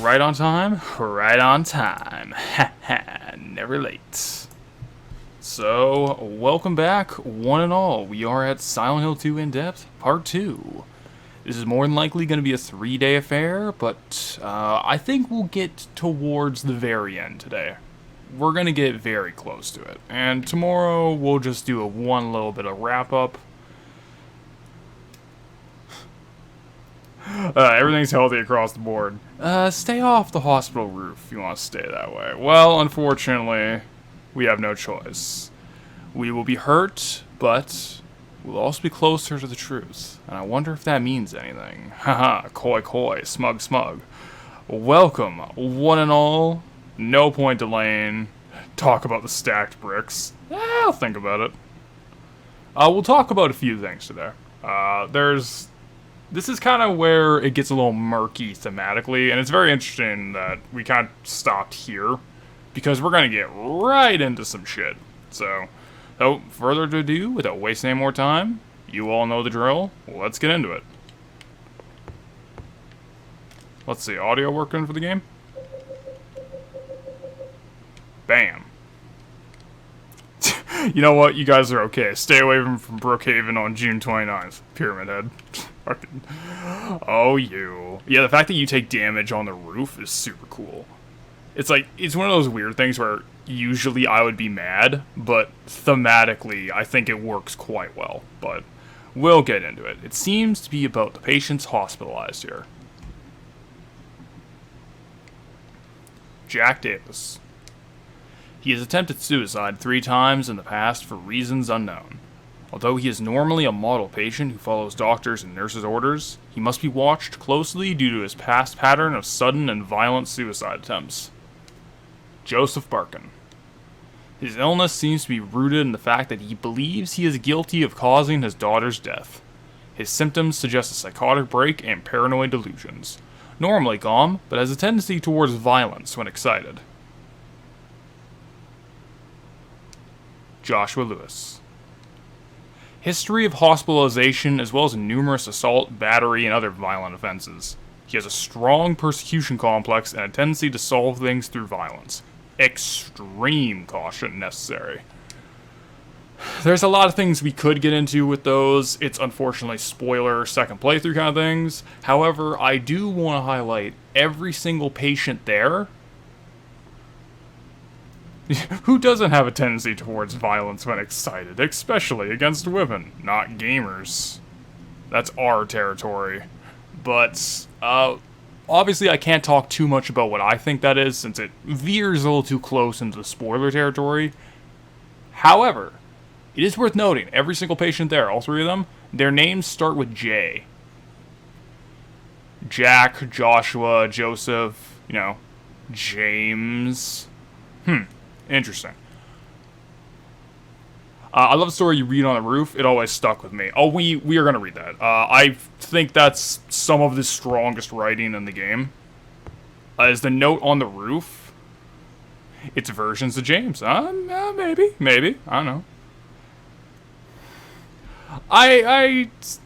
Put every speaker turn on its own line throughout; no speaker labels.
Right on time, right on time. Ha ha, never late. So, welcome back, one and all. We are at Silent Hill 2 In-Depth, Part 2. This is more than likely going to be a 3-day affair, but I think we'll get towards the very end today. We're going to get very close to it. And tomorrow, we'll just do one little bit of wrap-up. Everything's healthy across the board. Stay off the hospital roof if you want to stay that way. Well, unfortunately, we have no choice. We will be hurt, but we'll also be closer to the truth. And I wonder if that means anything. Haha, coy coy, smug smug. Welcome, one and all. No point delaying. Talk about the stacked bricks. I'll think about it. We'll talk about a few things today. This is kind of where it gets a little murky thematically, and it's very interesting that we kind of stopped here, because we're going to get right into some shit. So, without further ado, without wasting any more time, you all know the drill, let's get into it. Let's see, audio working for the game? Bam. You know what, you guys are okay. Stay away from Brookhaven on June 29th, Pyramid Head. Fucking. Oh, you. Yeah, the fact that you take damage on the roof is super cool. It's like, it's one of those weird things where usually I would be mad, but thematically I think it works quite well. But we'll get into it. It seems to be about the patients hospitalized here. Jack Davis. He has attempted suicide 3 times in the past for reasons unknown. Although he is normally a model patient who follows doctors' and nurses' orders, he must be watched closely due to his past pattern of sudden and violent suicide attempts. Joseph Barkin. His illness seems to be rooted in the fact that he believes he is guilty of causing his daughter's death. His symptoms suggest a psychotic break and paranoid delusions. Normally calm, but has a tendency towards violence when excited. Joshua Lewis. History of hospitalization as well as numerous assault, battery, and other violent offenses. He has a strong persecution complex and a tendency to solve things through violence. Extreme caution necessary. There's a lot of things we could get into with those. It's unfortunately spoiler second playthrough kind of things. However, I do want to highlight every single patient there who doesn't have a tendency towards violence when excited, especially against women, not gamers. That's our territory. But, obviously I can't talk too much about what I think that is, since it veers a little too close into the spoiler territory. However, it is worth noting, every single patient there, all 3 of them, their names start with J. Jack, Joshua, Joseph, James. Interesting. I love the story you read on the roof. It always stuck with me. Oh, we are going to read that. I think that's some of the strongest writing in the game. Is the note on the roof. It's versions of James. Maybe. I don't know.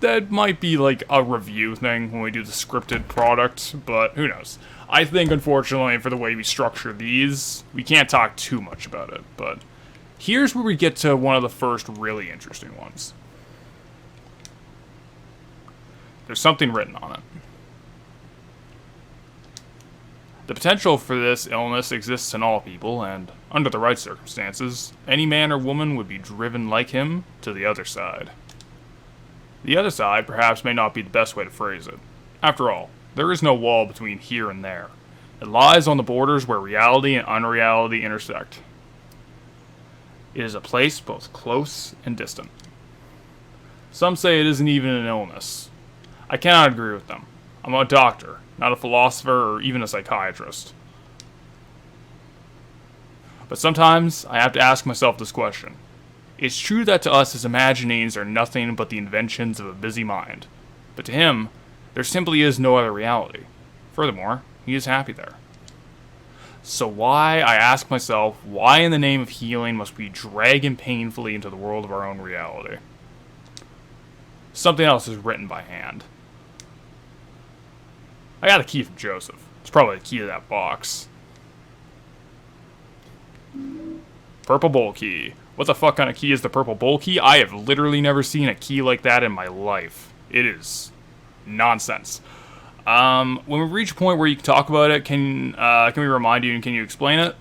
That might be like a review thing when we do the scripted product, but who knows. I think, unfortunately, for the way we structure these, we can't talk too much about it, but here's where we get to one of the first really interesting ones. There's something written on it. The potential for this illness exists in all people, and, under the right circumstances, any man or woman would be driven like him to the other side. The other side perhaps may not be the best way to phrase it. After all, there is no wall between here and there. It lies on the borders where reality and unreality intersect. It is a place both close and distant. Some say it isn't even an illness. I cannot agree with them. I'm a doctor, not a philosopher or even a psychiatrist. But sometimes I have to ask myself this question. It's true that to us his imaginings are nothing but the inventions of a busy mind. But to him, there simply is no other reality. Furthermore, he is happy there. So why, I ask myself, why in the name of healing must we drag him painfully into the world of our own reality? Something else is written by hand. I got a key from Joseph. It's probably the key to that box. Purple bowl key. What the fuck kind of key is the purple bowl key? I have literally never seen a key like that in my life. It is nonsense. When we reach a point where you can talk about it, can we remind you and can you explain it?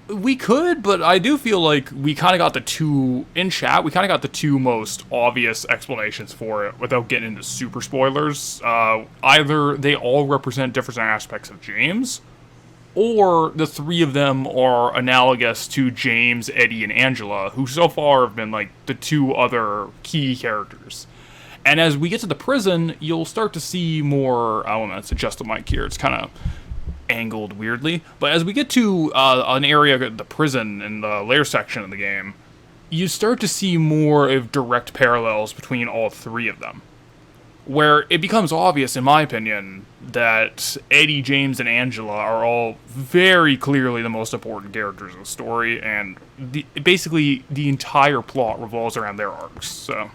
We could, but I do feel like we kind of got the two, in chat, we kind of got the two most obvious explanations for it without getting into super spoilers. Either they all represent different aspects of James, or the three of them are analogous to James, Eddie, and Angela, who so far have been like the two other key characters. And as we get to the prison, you'll start to see more elements. Adjust the mic here, it's kind of angled weirdly. But as we get to an area, the prison in the lair section of the game, you start to see more of direct parallels between all three of them. Where it becomes obvious, in my opinion, that Eddie, James, and Angela are all very clearly the most important characters of the story, and basically the entire plot revolves around their arcs, so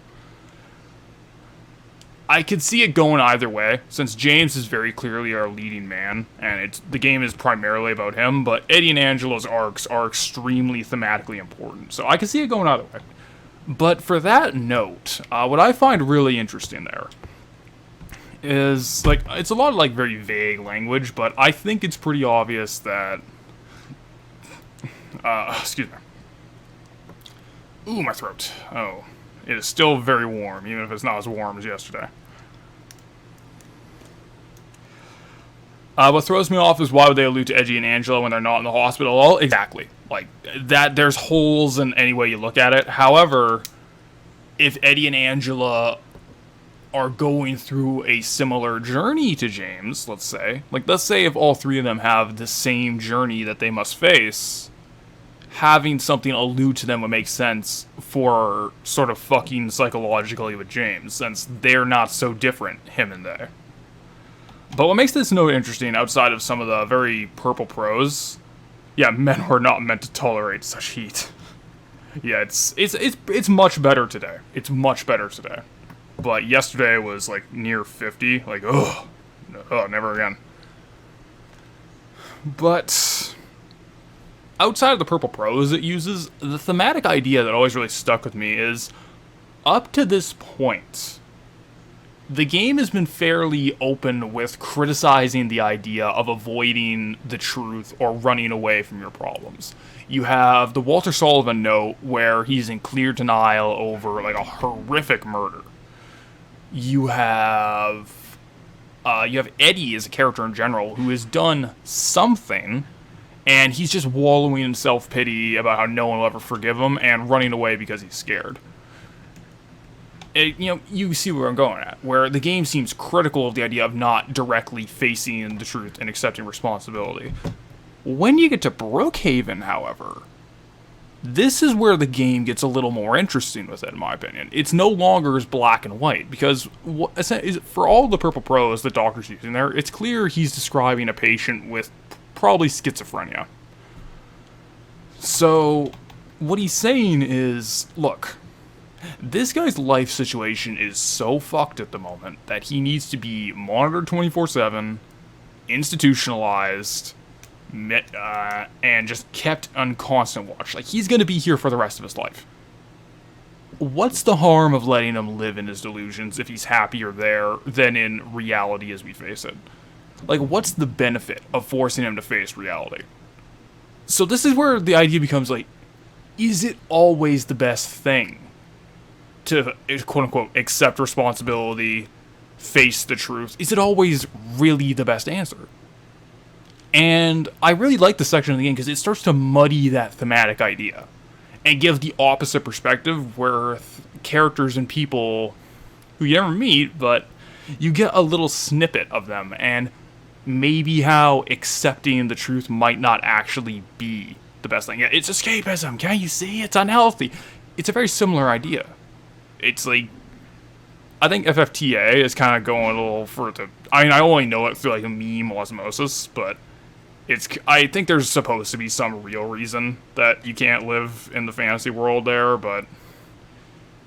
I could see it going either way, since James is very clearly our leading man, and the game is primarily about him, but Eddie and Angela's arcs are extremely thematically important, so I could see it going either way. But for that note, what I find really interesting there is, like, it's a lot of, like, very vague language, but I think it's pretty obvious that, excuse me. Ooh, my throat. Oh, it is still very warm, even if it's not as warm as yesterday. What throws me off is why would they allude to Eddie and Angela when they're not in the hospital? Well, exactly. Like, that, there's holes in any way you look at it. However, if Eddie and Angela are going through a similar journey to James, let's say if all three of them have the same journey that they must face, having something allude to them would make sense for sort of fucking psychologically with James, since they're not so different, him and they. But what makes this note interesting, outside of some of the very purple prose, yeah, men are not meant to tolerate such heat. Yeah, it's much better today. It's much better today. But yesterday was, like, near 50. Like, ugh, never again. But outside of the purple prose it uses, the thematic idea that always really stuck with me is, up to this point, the game has been fairly open with criticizing the idea of avoiding the truth or running away from your problems. You have the Walter Sullivan note where he's in clear denial over, like, a horrific murder. You have Eddie as a character in general who has done something, and he's just wallowing in self-pity about how no one will ever forgive him and running away because he's scared. You see where I'm going at, where the game seems critical of the idea of not directly facing the truth and accepting responsibility. When you get to Brookhaven, however, this is where the game gets a little more interesting with it, in my opinion. It's no longer as black and white, because for all the purple prose the doctor's using there, it's clear he's describing a patient with probably schizophrenia. So, what he's saying is, look, this guy's life situation is so fucked at the moment that he needs to be monitored 24/7, institutionalized, and just kept on constant watch. Like, he's going to be here for the rest of his life. What's the harm of letting him live in his delusions if he's happier there than in reality as we face it? Like, what's the benefit of forcing him to face reality? So this is where the idea becomes, like, is it always the best thing to, quote-unquote, accept responsibility, face the truth? Is it always really the best answer? And I really like this section of the game because it starts to muddy that thematic idea and give the opposite perspective where characters and people who you never meet, but you get a little snippet of them and maybe how accepting the truth might not actually be the best thing. Yeah, it's escapism. Can't you see? It's unhealthy. It's a very similar idea. It's like, I think FFTA is kind of going a little further. I mean, I only know it through like a meme osmosis, but I think there's supposed to be some real reason that you can't live in the fantasy world there, but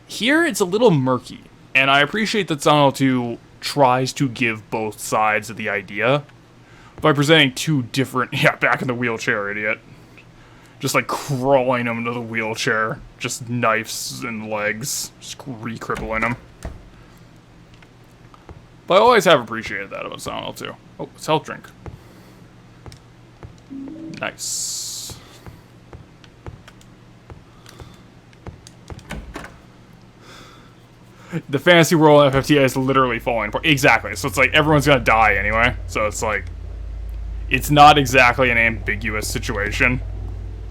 here it's a little murky, and I appreciate that Zano 2 tries to give both sides of the idea, by presenting two different... Yeah, back in the wheelchair, idiot. Just, like, crawling him into the wheelchair. Just knives and legs. Just re-crippling him. But I always have appreciated that about Silent Hill 2. Oh, it's health drink. Nice. The fantasy world FFTA is literally falling apart. Exactly. So it's like everyone's gonna die anyway. So it's like... It's not exactly an ambiguous situation.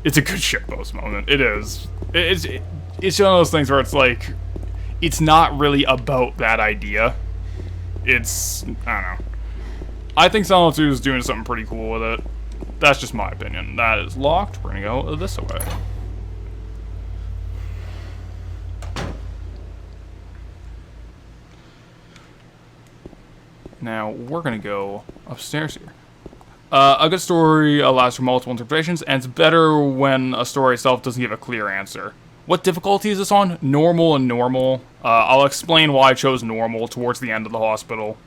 It's a good shitpost moment. It is. It's one of those things where it's like... It's not really about that idea. It's... I don't know. I think Silent Hill 2 is doing something pretty cool with it. That's just my opinion. That is locked. We're gonna go this way. Now, we're gonna go upstairs here. A good story allows for multiple interpretations, and it's better when a story itself doesn't give a clear answer. What difficulty is this on? Normal and normal. I'll explain why I chose normal towards the end of the hospital.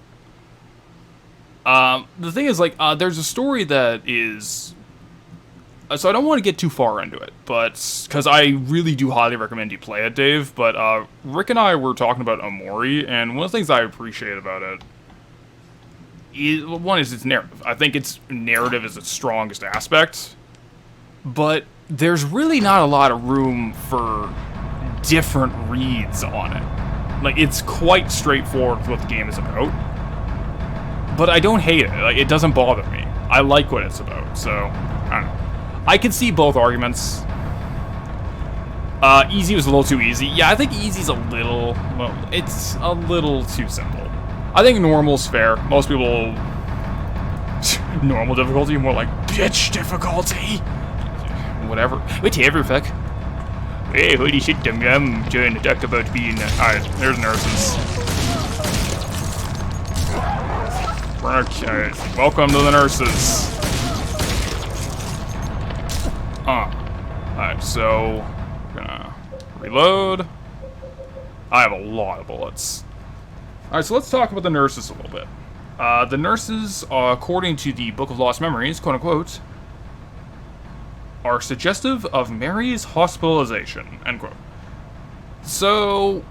The thing is, like, there's a story that is... So I don't want to get too far into it, but... Because I really do highly recommend you play it, Dave, but Rick and I were talking about Omori, and one of the things I appreciate about it one is its narrative. I think its narrative is its strongest aspect, but there's really not a lot of room for different reads on it. Like, it's quite straightforward with what the game is about, but I don't hate it. Like, it doesn't bother me. I like what it's about, so, I don't know. I can see both arguments. Easy was a little too easy. Yeah, I think easy's a little, well, it's a little too simple. I think normal's fair. Most people... normal difficulty, more like bitch difficulty. Whatever. Whatever, fuck. Hey, holy shit, I'm trying to talk about being... Alright, there's nurses. Okay, welcome to the nurses. Alright, so... We're gonna reload. I have a lot of bullets. Alright, so let's talk about the nurses a little bit. The nurses, according to the Book of Lost Memories, quote-unquote, are suggestive of Mary's hospitalization, end quote. So,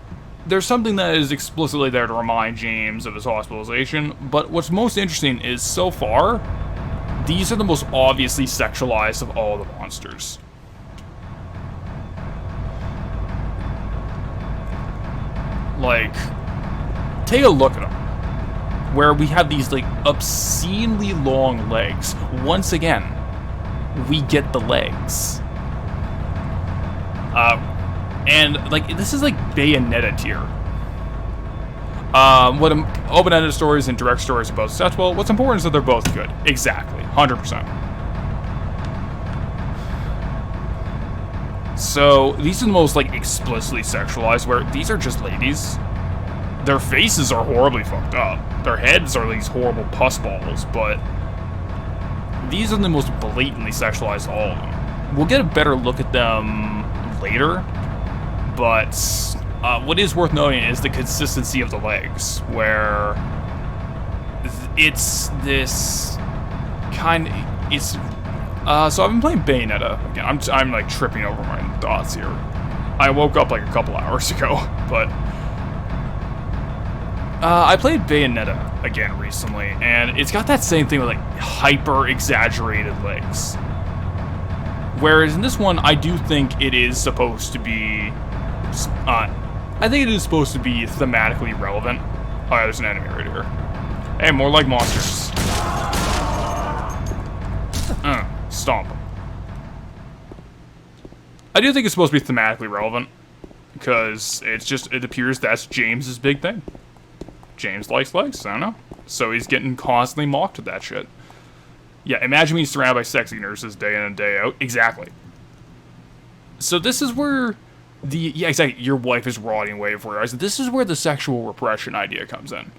there's something that is explicitly there to remind James of his hospitalization, but what's most interesting is, so far, these are the most obviously sexualized of all the monsters. Like... Take a look at them. Where we have these, like, obscenely long legs. Once again, we get the legs. And, like, this is, like, Bayonetta tier. What open-ended stories and direct stories are both successful. What's important is that they're both good. Exactly. 100%. So, these are the most, like, explicitly sexualized, where these are just ladies. Their faces are horribly fucked up. Their heads are these horrible pus balls, but these are the most blatantly sexualized of all of them. We'll get a better look at them later, but what is worth noting is the consistency of the legs, where it's this kind of... It's... so I've been playing Bayonetta. Again, I'm like tripping over my thoughts here. I woke up like a couple hours ago, but... I played Bayonetta again recently, and it's got that same thing with, like, hyper-exaggerated legs. Whereas in this one, I do think it is supposed to be... I think it is supposed to be thematically relevant. Oh yeah, there's an enemy right here. Hey, more like monsters. Stomp them. I do think it's supposed to be thematically relevant, because it appears that's James's big thing. James likes legs, I don't know. So he's getting constantly mocked with that shit. Yeah, imagine being surrounded by sexy nurses day in and day out. Exactly. So this is where yeah, exactly, your wife is rotting away before your eyes. This is where the sexual repression idea comes in.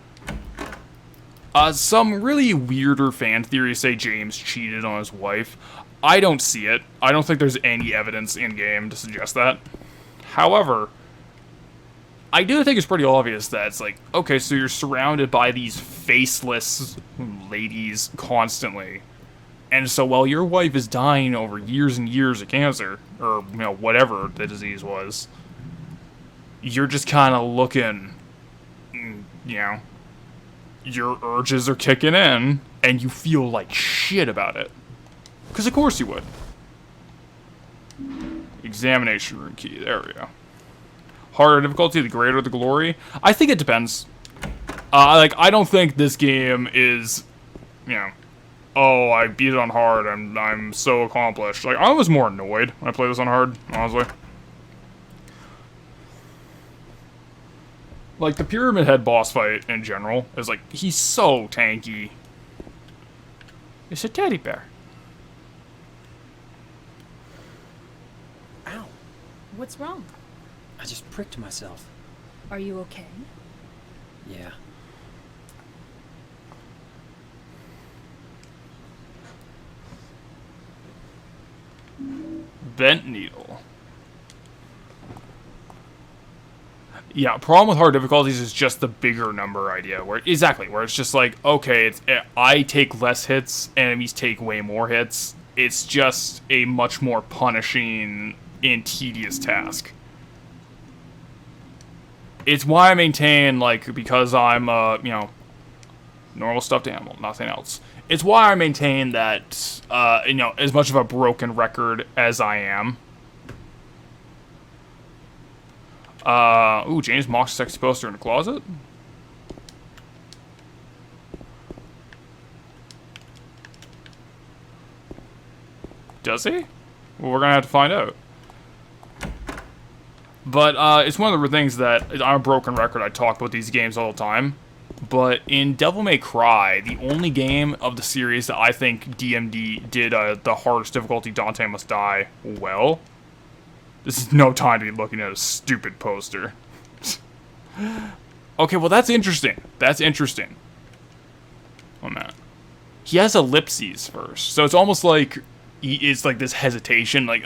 Some really weirder fan theories say James cheated on his wife. I don't see it. I don't think there's any evidence in-game to suggest that. However... I do think it's pretty obvious that it's like, okay, so you're surrounded by these faceless ladies constantly. And so while your wife is dying over years and years of cancer, or, you know, whatever the disease was, you're just kind of looking, you know, your urges are kicking in, and you feel like shit about it. Because of course you would. Examination room key, there we go. Harder difficulty, the greater the glory. I think it depends. Like, I don't think this game is, you know, oh, I beat it on hard, I'm so accomplished. Like, I was more annoyed when I played this on hard, honestly. Like, the Pyramid Head boss fight in general is like, he's so tanky. It's a teddy bear.
Ow.
What's wrong?
I just pricked myself.
Are you okay?
Yeah.
Bent needle. Yeah, problem with hard difficulties is just the bigger number idea. Where it's just like, okay, I take less hits, enemies take way more hits. It's just a much more punishing and tedious task. It's why I maintain, like, because I'm, you know, normal stuffed animal, nothing else. It's why I maintain that, you know, as much of a broken record as I am. Ooh, James Mock's sexy poster in the closet? Does he? Well, we're gonna have to find out. But, it's one of the things that, on a broken record, I talk about these games all the time. But in Devil May Cry, the only game of the series that I think DMD did the hardest difficulty, Dante Must Die, well. This is no time to be looking at a stupid poster. Okay, well that's interesting. That's interesting. One minute. He has ellipses first. So it's almost like, it's like this hesitation, like,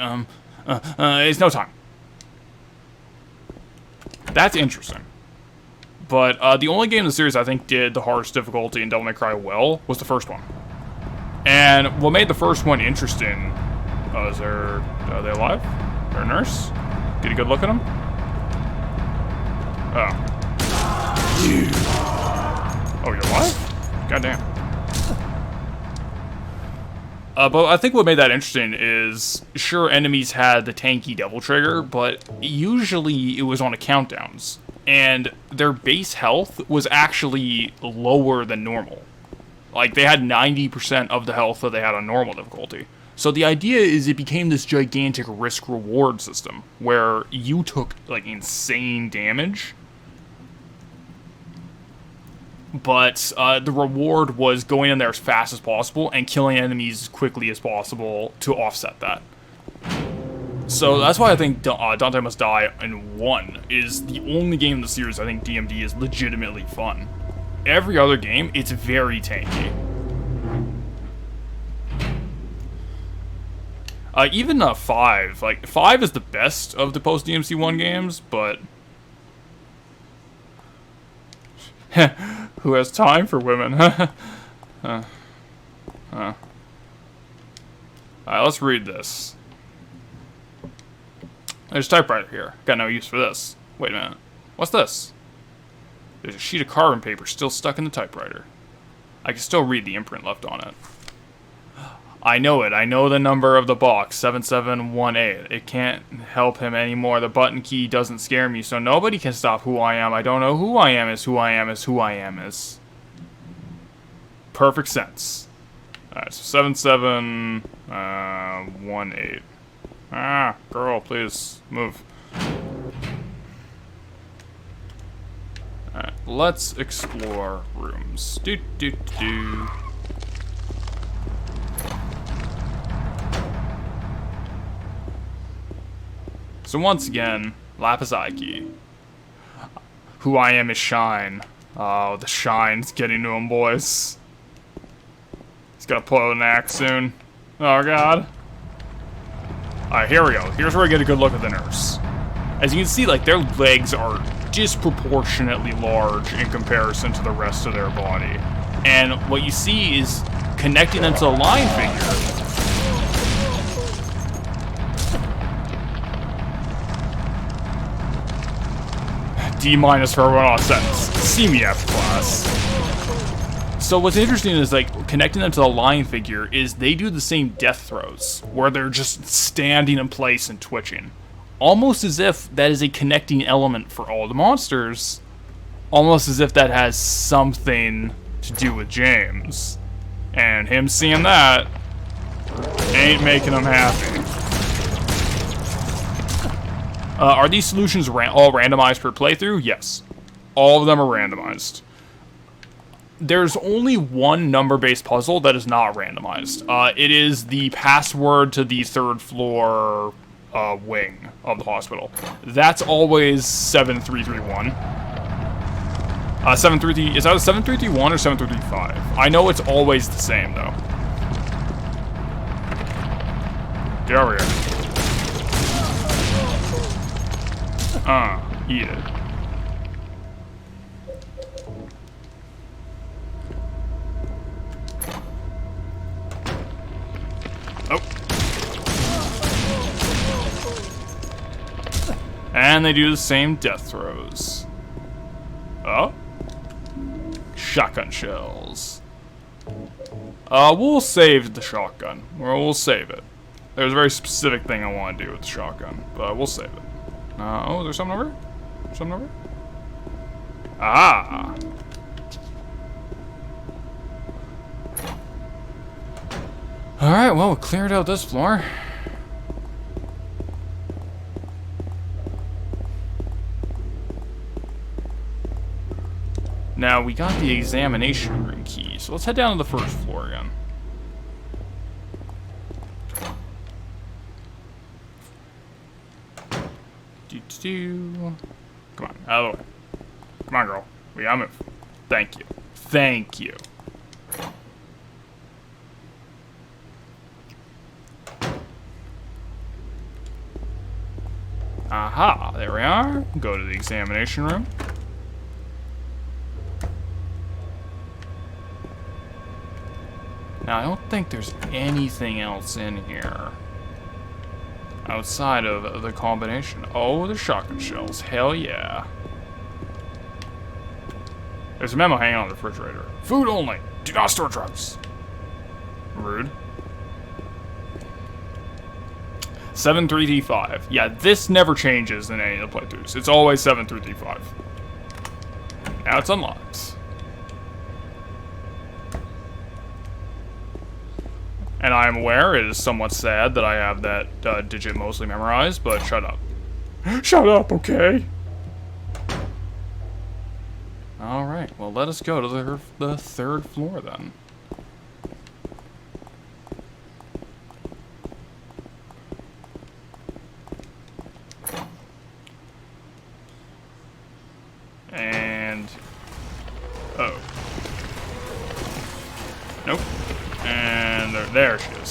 it's no time. That's interesting. But the only game in the series I think did the hardest difficulty in Devil May Cry well was the first one. And what made the first one interesting, are they alive? They're a nurse? Get a good look at them? Oh. Oh, you're alive? Goddamn. But I think what made that interesting is, sure, enemies had the tanky devil trigger, but usually it was on a countdowns. And their base health was actually lower than normal. Like, they had 90% of the health that they had on normal difficulty. So the idea is it became this gigantic risk-reward system, where you took, like, insane damage, but the reward was going in there as fast as possible and killing enemies as quickly as possible to offset that. So that's why I think Dante Must Die in 1 is the only game in the series I think DMD is legitimately fun. Every other game, it's very tanky. Even 5, like, 5 is the best of the post-DMC1 games, but... Who has time for women? Alright, let's read this. There's a typewriter here. Got no use for this. Wait a minute. What's this? There's a sheet of carbon paper still stuck in the typewriter. I can still read the imprint left on it. I know it. I know the number of the box, 7718. It can't help him anymore. The button key doesn't scare me, so nobody can stop who I am. I don't know who I am is who I am is who I am is. Perfect sense. Alright, so 7718. Ah, girl, please, move. Alright, let's explore rooms. Do. So once again, Lapis Eye Key. Who I am is Shine. Oh, the Shine's getting to him, boys. He's gonna pull out an axe soon. Oh, God. Alright, here we go. Here's where I get a good look at the nurse. As you can see, like, their legs are disproportionately large in comparison to the rest of their body. And what you see is connecting them to the line figure. D- for a run-off sentence. See me after class. So what's interesting is, like, connecting them to the line figure is they do the same death throws, where they're just standing in place and twitching. Almost as if that is a connecting element for all the monsters. Almost as if that has something to do with James. And him seeing that ain't making him happy. Are these solutions all randomized per playthrough? Yes. All of them are randomized. There's only one number-based puzzle that is not randomized. It is the password to the third floor wing of the hospital. That's always 7331. 733, is that a 7331 or 7335? I know it's always the same, though. Get over here. Eat it. Oh. And they do the same death throws. Oh. Shotgun shells. We'll save the shotgun. Or we'll save it. There's a very specific thing I want to do with the shotgun, but we'll save it. Oh, is there something over? Something over? Ah! Alright, well, we cleared out this floor. Now, we got the examination room key, so let's head down to the first floor again. Come on, out of the way. Come on, girl. We gotta move. Thank you. Thank you. Aha, there we are. Go to the examination room. Now, I don't think there's anything else in here outside of the combination. Oh, the shotgun shells. Hell yeah. There's a memo hanging on the refrigerator. Food only. Do not store drugs. Rude. 7335. Yeah, this never changes in any of the playthroughs. It's always 7335. Now it's unlocked. And I am aware it is somewhat sad that I have that digit mostly memorized, but shut up. Shut up, okay? Alright, well let us go to the third floor then. And... oh. Nope. And there she is.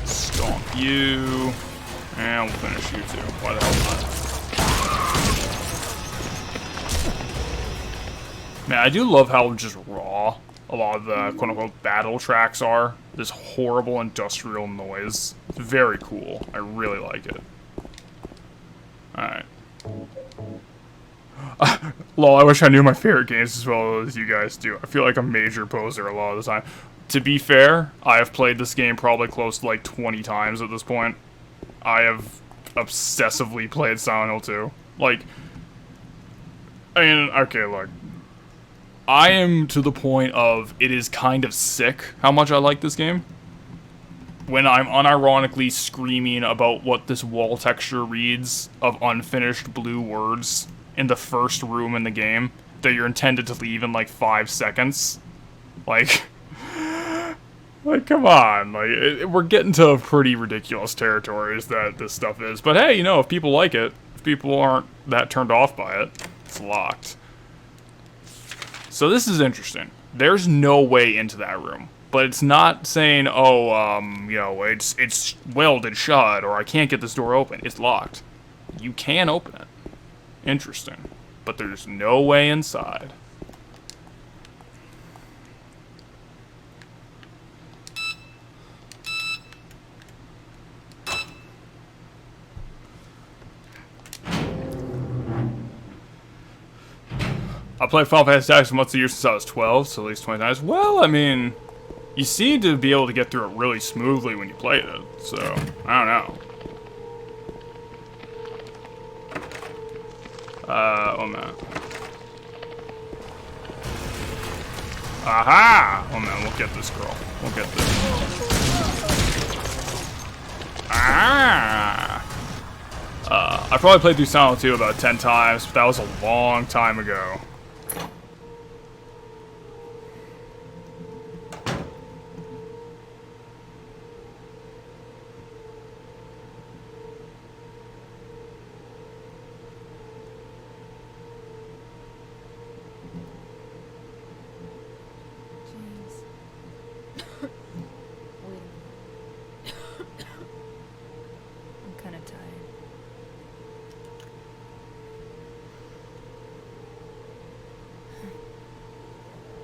Stomp you. And we'll finish you too. Why the hell not? Man, I do love how just raw a lot of the quote-unquote battle tracks are. This horrible industrial noise. It's very cool. I really like it. Alright. Lol, I wish I knew my favorite games as well as you guys do. I feel like a major poser a lot of the time. To be fair, I have played this game probably close to like 20 times at this point. I have obsessively played Silent Hill 2. Like, I mean, okay, look. I am to the point of it is kind of sick how much I like this game. When I'm unironically screaming about what this wall texture reads of unfinished blue words in the first room in the game that you're intended to leave in like 5 seconds. Like, come on. Like, we're getting to pretty ridiculous territories that this stuff is. But hey, you know, if people like it, if people aren't that turned off by it, it's locked. So this is interesting. There's no way into that room. But it's not saying, oh, you know, it's welded shut or I can't get this door open. It's locked. You can open it. Interesting. But there's no way inside. I played Final Fantasy Tactics once a year since I was 12, so at least 20 times. Well, I mean, you seem to be able to get through it really smoothly when you played it, so I don't know. Oh man. Aha! Oh man, we'll get this girl. We'll get this. Ah! I probably played through Silent Hill 2 about 10 times, but that was a long time ago.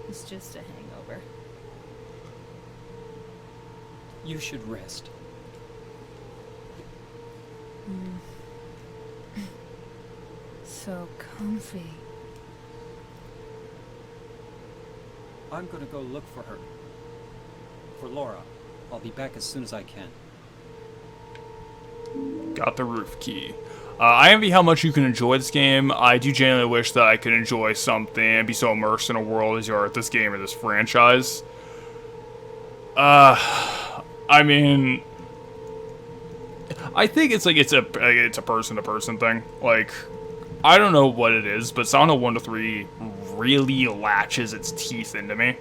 It's just a hangover.
You should rest.
So comfy.
I'm gonna go look for her. For Laura. I'll be back as soon as I can.
Got the roof key. I envy how much you can enjoy this game. I do genuinely wish that I could enjoy something and be so immersed in a world as you are at this game or this franchise. I mean, I think it's like it's a person-to-person thing. Like, I don't know what it is, but Silent Hill 1 to 3 really latches its teeth into me.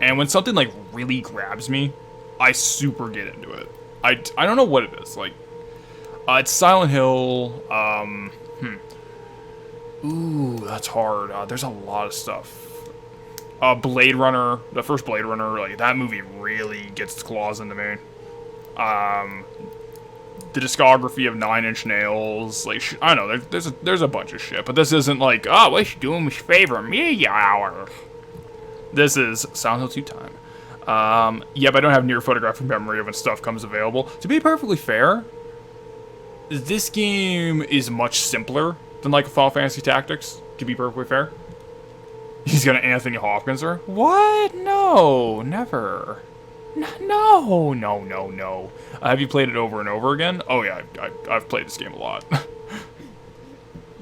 And when something like really grabs me, I super get into it. I don't know what it is. Like, it's Silent Hill. Ooh, that's hard. There's a lot of stuff. Blade Runner, the first Blade Runner, like that movie really gets its claws into me. The discography of Nine Inch Nails, like I don't know, there's a bunch of shit, but this isn't like, oh, what you doing with favorite media hour? This is Silent Hill 2 time. Yep, I don't have near photographic memory of when stuff comes available. To be perfectly fair, this game is much simpler than like Final Fantasy Tactics, to be perfectly fair. He's gonna Anthony Hopkins her? What? No, never. No. Have you played it over and over again? Oh yeah, I've played this game a lot.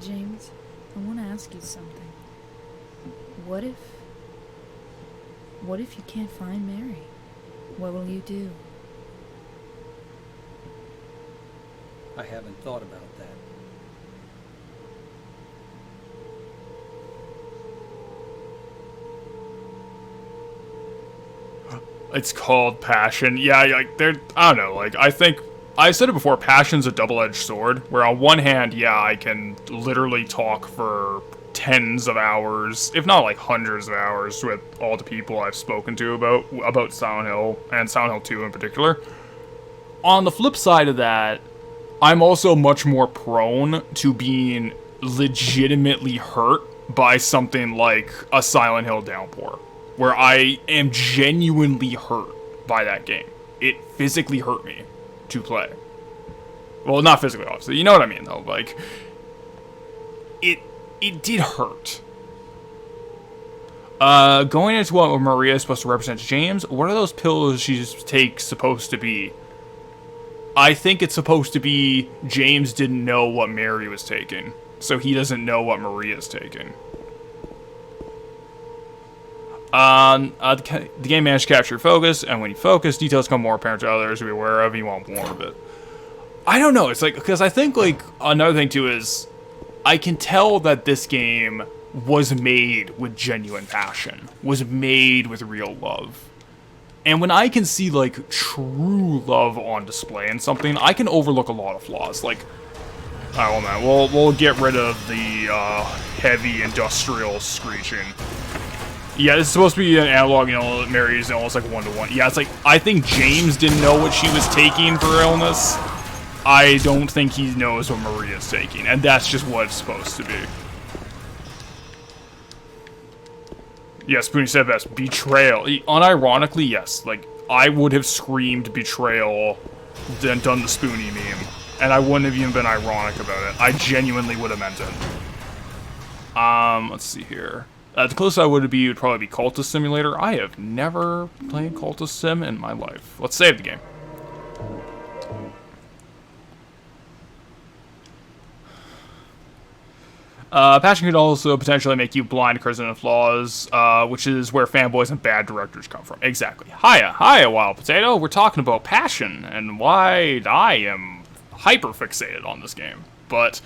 James, I want to ask you something. What if you can't find Mary? What will you do?
I haven't thought about that.
It's called passion. Yeah, like I don't know. Like I think I said it before. Passion's a double-edged sword. Where on one hand, yeah, I can literally talk for tens of hours, if not like hundreds of hours, with all the people I've spoken to about Silent Hill and Silent Hill 2 in particular. On the flip side of that, I'm also much more prone to being legitimately hurt by something like a Silent Hill Downpour, where I am genuinely hurt by that game. It physically hurt me to play. Well, not physically, obviously. You know what I mean, though. Like, it did hurt. Going into what Maria is supposed to represent to James, what are those pills she takes supposed to be? I think it's supposed to be James didn't know what Mary was taking, so he doesn't know what Maria's taking. The game managed to capture your focus, and when you focus, details become more apparent to others to be aware of, and you want more of it. I don't know, it's like, because I think, like, another thing, too, is I can tell that this game was made with genuine passion, was made with real love. And when I can see, like, true love on display in something, I can overlook a lot of flaws. Like, oh man, we'll get rid of the heavy industrial screeching. Yeah, this is supposed to be an analog, you know, Mary's almost like 1-to-1. Yeah, it's like, I think James didn't know what she was taking for illness. I don't think he knows what Maria's taking, and that's just what it's supposed to be. Yes, Spoonie said best. Betrayal. Unironically, yes. Like, I would have screamed betrayal, then done the Spoonie meme. And I wouldn't have even been ironic about it. I genuinely would have meant it. Let's see here. The closest I would be would probably be Cultist Simulator. I have never played Cultist Sim in my life. Let's save the game. Passion could also potentially make you blind to criticism and flaws, which is where fanboys and bad directors come from. Exactly. Hiya, Wild Potato. We're talking about passion and why I am hyper-fixated on this game. But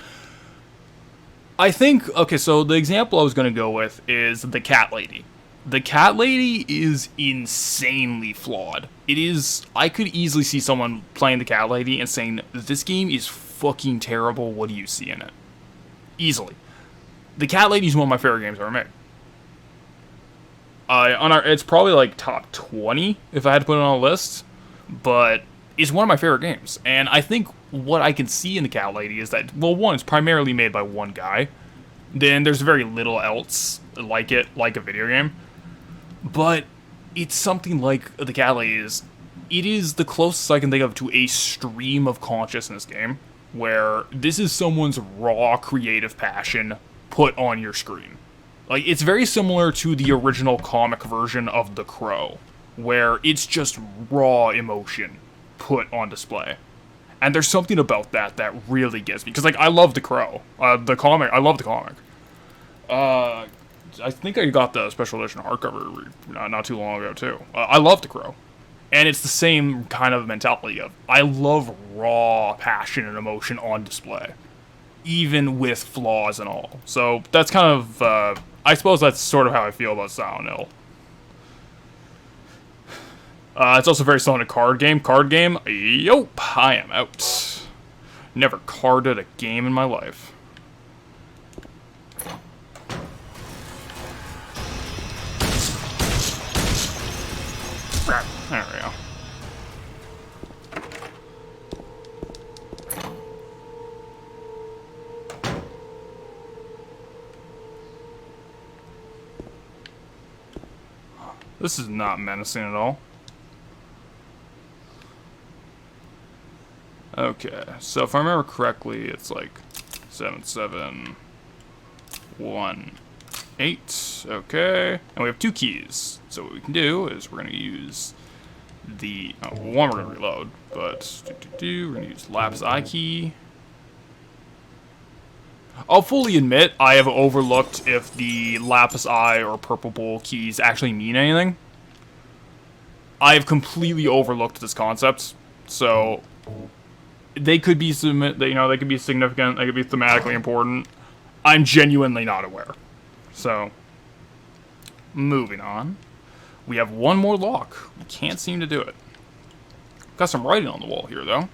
I think, okay, so the example I was going to go with is the Cat Lady. The Cat Lady is insanely flawed. It is, I could easily see someone playing the Cat Lady and saying, this game is fucking terrible, what do you see in it? Easily. The Cat Lady is one of my favorite games ever made. It's probably like top 20 if I had to put it on a list, but it's one of my favorite games. And I think what I can see in the Cat Lady is that, well, one, it's primarily made by one guy. Then there's very little else like it, like a video game. But it's something like the Cat Lady is. It is the closest I can think of to a stream of consciousness game, where this is someone's raw creative passion put on your screen. Like, it's very similar to the original comic version of The Crow, where it's just raw emotion put on display. And there's something about that that really gets me. Because, like, I love The Crow. The comic, I love the comic. I think I got the special edition hardcover not too long ago, too. I love The Crow. And it's the same kind of mentality of, I love raw passion and emotion on display. Even with flaws and all. So, that's kind of, I suppose that's sort of how I feel about Silent Hill. It's also very similar to card game. Card game, yup, I am out. Never carded a game in my life. There we go. This is not menacing at all. Okay, so if I remember correctly, it's like 7718. Okay, and we have 2 keys. So what we can do is we're going to use the one we're going to reload, but we're going to use lapis eye key. I'll fully admit I have overlooked if the lapis eye or purple bowl keys actually mean anything. I have completely overlooked this concept, so they could be they could be significant, they could be thematically important. I'm genuinely not aware. So, moving on. We have one more lock. We can't seem to do it. Got some writing on the wall here, though.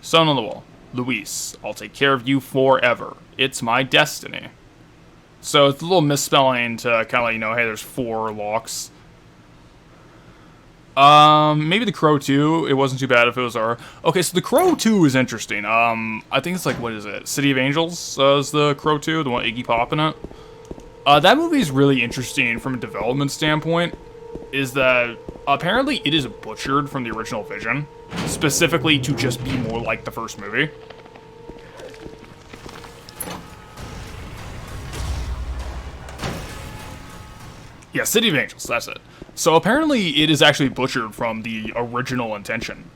Sun on the wall. Luis, I'll take care of you forever. It's my destiny. So it's a little misspelling to kind of let you know, hey, there's 4 locks. Maybe the Crow 2, it wasn't too bad if it was our... Okay, so the Crow 2 is interesting. I think it's like, what is it? City of Angels is the Crow 2, the one Iggy Pop in it. That movie is really interesting from a development standpoint, is that apparently it is butchered from the original vision, specifically to just be more like the first movie. Yeah, City of Angels, that's it. So apparently it is actually butchered from the original intention.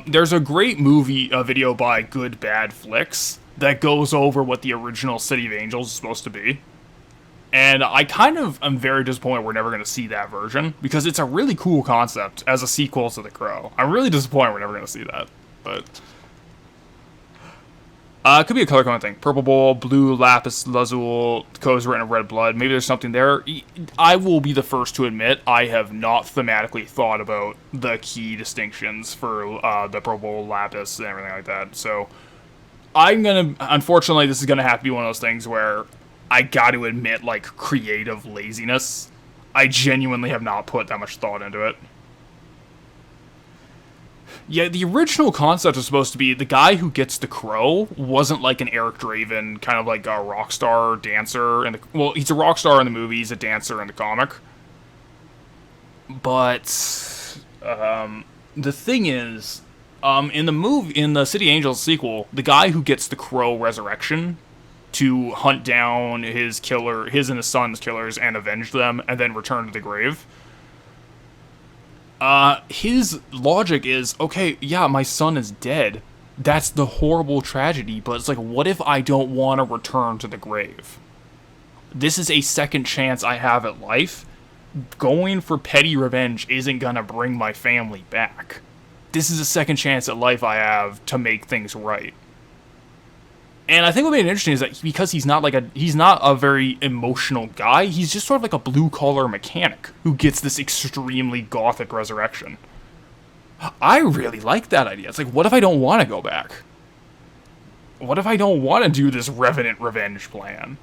There's a great movie video by Good Bad Flicks that goes over what the original City of Angels is supposed to be. And I kind of am very disappointed we're never going to see that version, because it's a really cool concept as a sequel to The Crow. I'm really disappointed we're never going to see that, but... it could be a color coding thing. Purple bowl, blue lapis lazuli, code's written in red blood. Maybe there's something there. I will be the first to admit I have not thematically thought about the key distinctions for the purple bowl, lapis, and everything like that. So I'm going to... Unfortunately, this is going to have to be one of those things where I got to admit, like, creative laziness. I genuinely have not put that much thought into it. Yeah, the original concept was supposed to be the guy who gets the crow wasn't like an Eric Draven, kind of like a rock star dancer. Well, he's a rock star in the movie, he's a dancer in the comic. But the thing is, in the City Angels sequel, the guy who gets the crow resurrection to hunt down his and his son's killers and avenge them, and then return to the grave. His logic is, okay, yeah, my son is dead. That's the horrible tragedy, but it's like, what if I don't want to return to the grave? This is a second chance I have at life. Going for petty revenge isn't gonna bring my family back. This is a second chance at life I have to make things right. And I think what made it interesting is that because he's not a very emotional guy, he's just sort of like a blue-collar mechanic who gets this extremely gothic resurrection. I really like that idea. It's like, what if I don't want to go back? What if I don't want to do this Revenant revenge plan?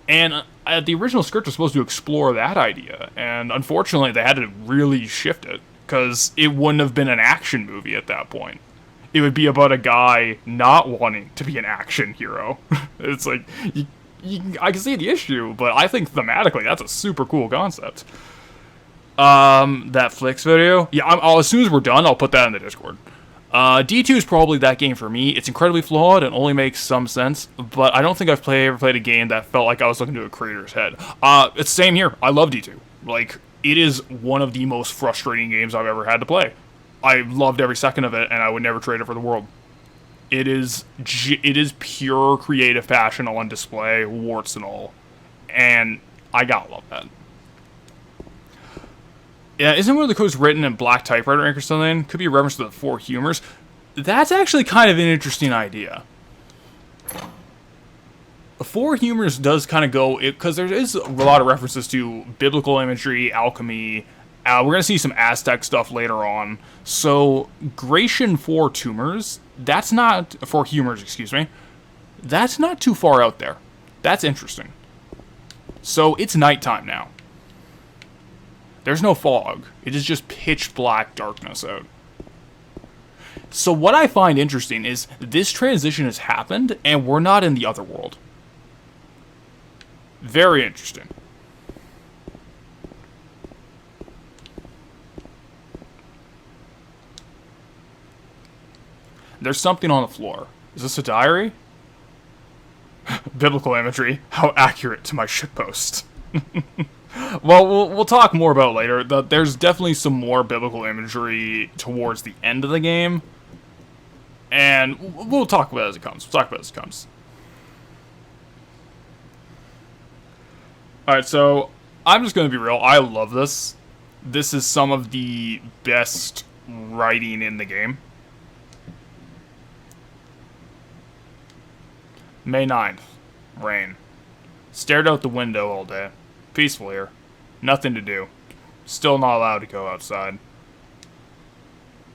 And the original script was supposed to explore that idea, and unfortunately they had to really shift it, because it wouldn't have been an action movie at that point. It would be about a guy not wanting to be an action hero. It's like, I can see the issue, but I think thematically that's a super cool concept. That Flicks video, yeah, as soon as we're done, I'll put that in the Discord. D2 is probably that game for me. It's incredibly flawed and only makes some sense, but I don't think I've ever played a game that felt like I was looking to a creator's head. It's the same here. I love D2. Like, it is one of the most frustrating games I've ever had to play. I loved every second of it, and I would never trade it for the world. It is pure creative passion on display, warts and all. And I gotta love that. Yeah, isn't one of the codes written in black typewriter ink or something? Could be a reference to the Four Humors. That's actually kind of an interesting idea. The Four Humors does kind of go, because there is a lot of references to biblical imagery, alchemy. We're going to see some Aztec stuff later on. So, Grecian Four Humors, that's not too far out there. That's interesting. So, it's nighttime now. There's no fog. It is just pitch black darkness out. So what I find interesting is this transition has happened and we're not in the other world. Very interesting. There's something on the floor. Is this a diary? Biblical imagery. How accurate to my shitpost. Well, we'll talk more about it later. There's definitely some more biblical imagery towards the end of the game. And we'll talk about it as it comes. Alright, so I'm just going to be real. I love this. This is some of the best writing in the game. May 9th. Rain. Stared out the window all day. Peaceful here. Nothing to do. Still not allowed to go outside.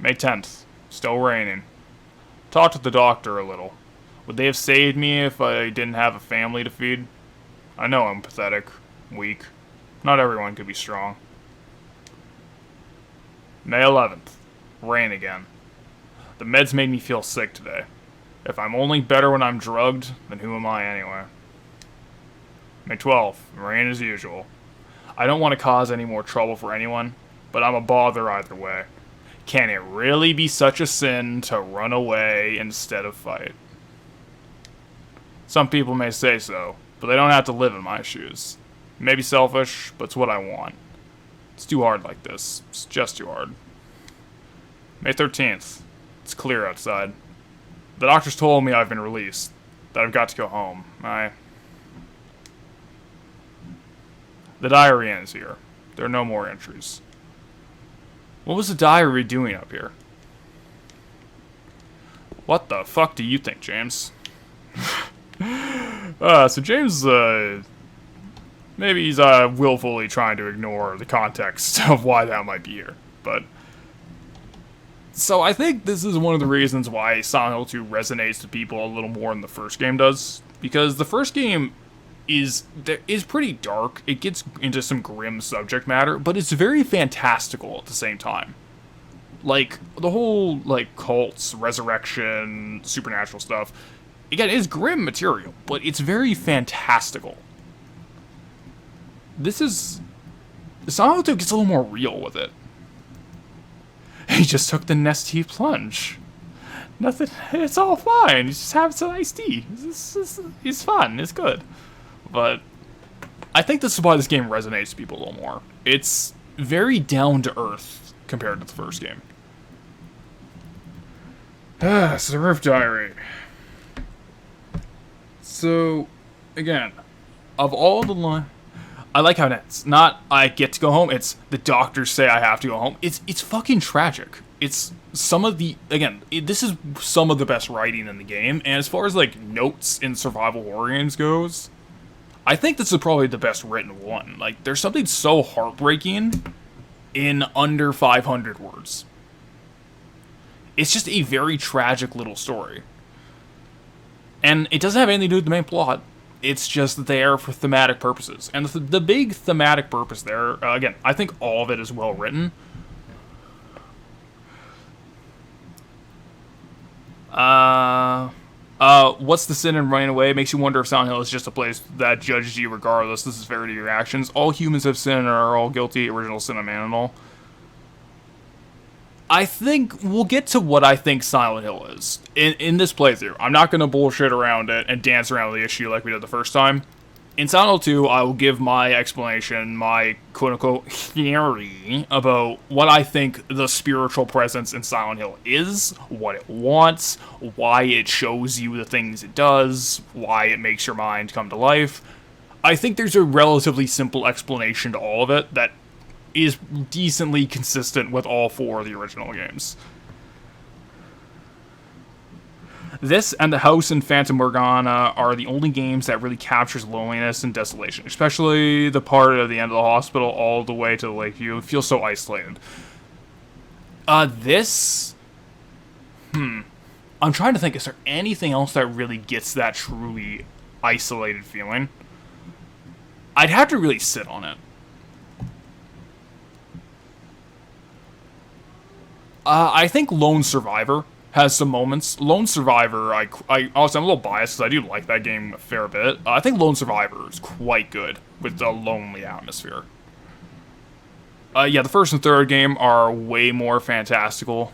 May 10th. Still raining. Talked to the doctor a little. Would they have saved me if I didn't have a family to feed? I know I'm pathetic. Weak. Not everyone could be strong. May 11th. Rain again. The meds made me feel sick today. If I'm only better when I'm drugged, then who am I anyway? May 12th. Rain as usual. I don't want to cause any more trouble for anyone, but I'm a bother either way. Can it really be such a sin to run away instead of fight? Some people may say so, but they don't have to live in my shoes. Maybe selfish, but it's what I want. It's too hard like this. It's just too hard. May 13th. It's clear outside. The doctors told me I've been released, that I've got to go home. The diary ends here. There are no more entries. What was the diary doing up here? What the fuck do you think, James? So James, maybe he's willfully trying to ignore the context of why that might be here, but... So I think this is one of the reasons why Silent Hill 2 resonates to people a little more than the first game does, because the first game is pretty dark. It gets into some grim subject matter, but it's very fantastical at the same time. Like, the whole, like, cults, resurrection, supernatural stuff, again, is grim material, but it's very fantastical. This is... Silent Hill gets a little more real with it. He just took the nesty plunge. Nothing, it's all fine. He's just having some iced tea. It's fun, it's good. But I think this is why this game resonates with people a little more. It's very down to earth compared to the first game. It's the Roof Diary. So, again, of all the I like how it ends. Not, I get to go home, it's, the doctors say I have to go home. It's fucking tragic. It's some of the, again, this is some of the best writing in the game, and as far as, like, notes in survival horror games goes, I think this is probably the best written one. Like, there's something so heartbreaking in under 500 words. It's just a very tragic little story. And it doesn't have anything to do with the main plot. It's just there for thematic purposes. And the big thematic purpose there, again, I think all of it is well written. What's the sin in running away? Makes you wonder if Silent Hill is just a place that judges you regardless. This is fair to your actions. All humans have sinned and are all guilty. Original sin of man and all. I think we'll get to what I think Silent Hill is in this playthrough. I'm not going to bullshit around it and dance around the issue like we did the first time. In Silent Hill 2, I will give my explanation, my quote-unquote theory about what I think the spiritual presence in Silent Hill is, what it wants, why it shows you the things it does, why it makes your mind come to life. I think there's a relatively simple explanation to all of it that is decently consistent with all four of the original games. This and The House and Phantom Morgana are the only games that really captures loneliness and desolation, especially the part at the end of the hospital all the way to the lakeview. It feels so isolated. I'm trying to think, is there anything else that really gets that truly isolated feeling? I'd have to really sit on it. I think Lone Survivor has some moments. Lone Survivor, honestly, I'm a little biased because I do like that game a fair bit. I think Lone Survivor is quite good with the lonely atmosphere. Yeah, the first and third game are way more fantastical.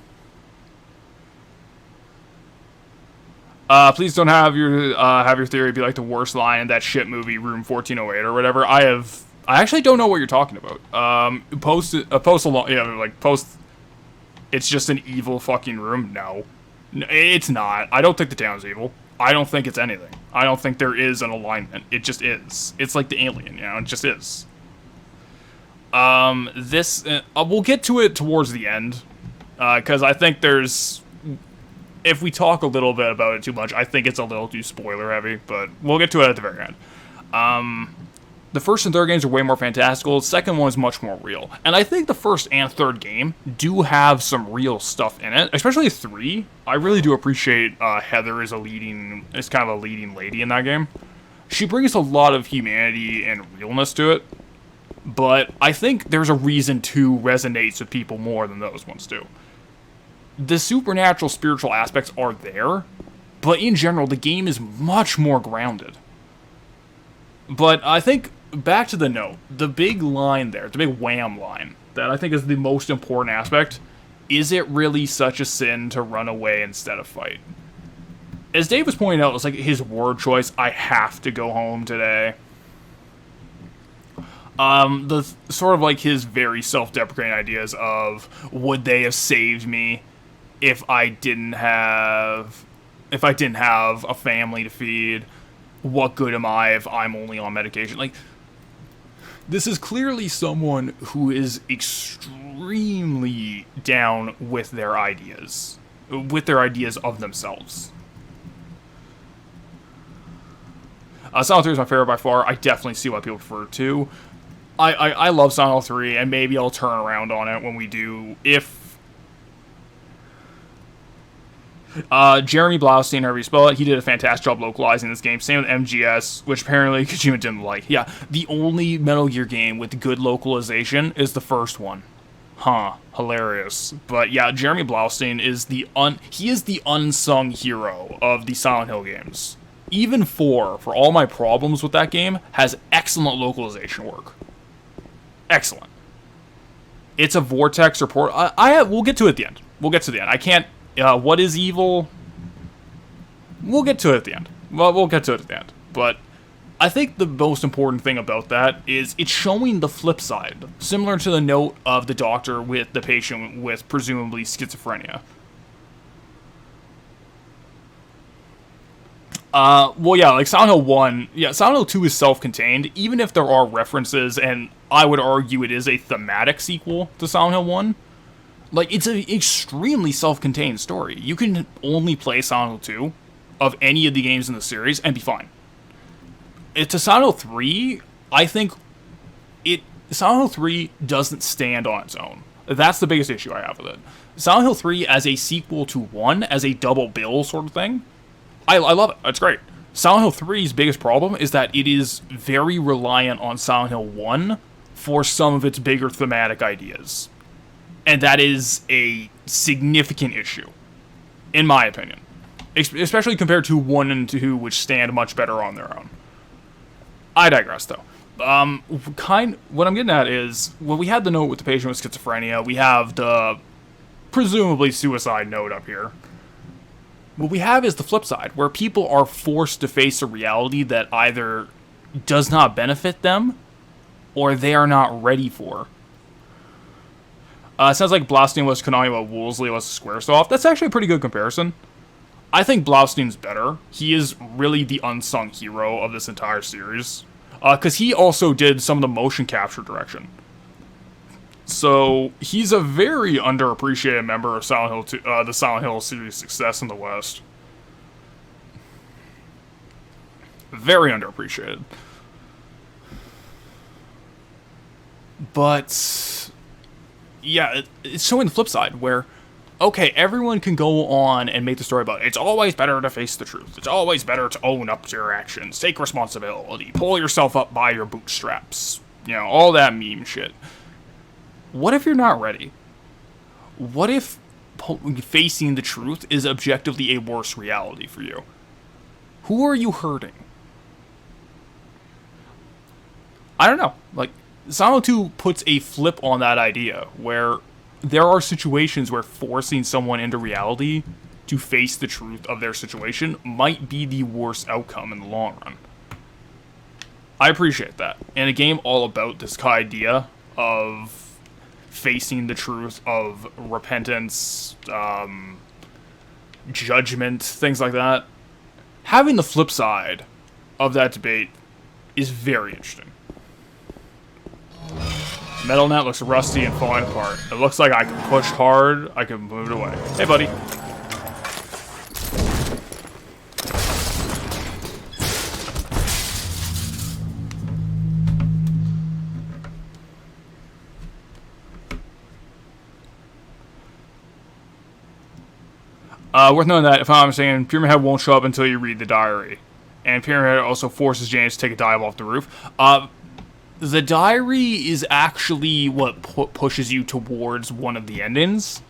Please don't have your theory be like the worst line in that shit movie Room 1408 or whatever. I actually don't know what you're talking about. It's just an evil fucking room. No, it's not. I don't think the town's evil. I don't think it's anything. I don't think there is an alignment. It just is. It's like the Alien, you know? It just is. We'll get to it towards the end, because I think there's... If we talk a little bit about it too much, I think it's a little too spoiler heavy, but we'll get to it at the very end. The first and third games are way more fantastical. The second one is much more real. And I think the first and third game do have some real stuff in it, especially 3. I really do appreciate Heather as kind of a leading lady in that game. She brings a lot of humanity and realness to it, but I think there's a reason 2 resonates with people more than those ones do. The supernatural, spiritual aspects are there, but in general, the game is much more grounded. But I think, back to the note, the big line there, the big wham line, that I think is the most important aspect, is it really such a sin to run away instead of fight? As Dave was pointing out, it's like his word choice, I have to go home today. The sort of like his very self-deprecating ideas of, would they have saved me if I didn't have a family to feed? What good am I if I'm only on medication? Like, this is clearly someone who is extremely down with their ideas of themselves. Silent Hill is my favorite by far. I definitely see why people prefer it too. I love Silent Hill 3, and maybe I'll turn around on it when we do, if Jeremy Blaustein, however you spell it, he did a fantastic job localizing this game. Same with MGS, which apparently Kojima didn't like. Yeah, the only Metal Gear game with good localization is the first one. Huh, hilarious. But yeah, Jeremy Blaustein is he is the unsung hero of the Silent Hill games. Even 4, for all my problems with that game, has excellent localization work. Excellent. It's a vortex report. We'll get to it at the end. We'll get to the end. I can't. What is evil? We'll get to it at the end. Well, we'll get to it at the end. But I think the most important thing about that is it's showing the flip side, similar to the note of the doctor with the patient with presumably schizophrenia. Well, yeah, like Silent Hill 1, yeah, Silent Hill 2 is self-contained, even if there are references, and I would argue it is a thematic sequel to Silent Hill 1. Like, it's an extremely self-contained story. You can only play Silent Hill 2 of any of the games in the series and be fine. To Silent Hill 3, I think Silent Hill 3 doesn't stand on its own. That's the biggest issue I have with it. Silent Hill 3 as a sequel to 1, as a double bill sort of thing, I love it. It's great. Silent Hill 3's biggest problem is that it is very reliant on Silent Hill 1 for some of its bigger thematic ideas. And that is a significant issue, in my opinion. Especially compared to 1 and 2, which stand much better on their own. I digress, though. What I'm getting at is, well, we had the note with the patient with schizophrenia. We have the presumably suicide note up here. What we have is the flip side, where people are forced to face a reality that either does not benefit them, or they are not ready for. It sounds like Blaustein was Konami while Woolsey was Squaresoft. That's actually a pretty good comparison. I think Blaustein's better. He is really the unsung hero of this entire series. Because he also did some of the motion capture direction. So, he's a very underappreciated member of the Silent Hill series' success in the West. Very underappreciated. But, yeah, it's showing the flip side, where, okay, everyone can go on and make the story about it. It's always better to face the truth. It's always better to own up to your actions. Take responsibility. Pull yourself up by your bootstraps. You know, all that meme shit. What if you're not ready? What if facing the truth is objectively a worse reality for you? Who are you hurting? I don't know. Like, Silent Hill 2 puts a flip on that idea, where there are situations where forcing someone into reality to face the truth of their situation might be the worst outcome in the long run. I appreciate that. In a game all about this idea of facing the truth, of repentance, judgment, things like that, having the flip side of that debate is very interesting. MetalNet looks rusty and falling apart. It looks like I can push hard, I can move it away. Hey, buddy. Worth knowing that, if I'm saying, Pyramid Head won't show up until you read the diary. And Pyramid Head also forces James to take a dive off the roof. The diary is actually what pushes you towards one of the endings.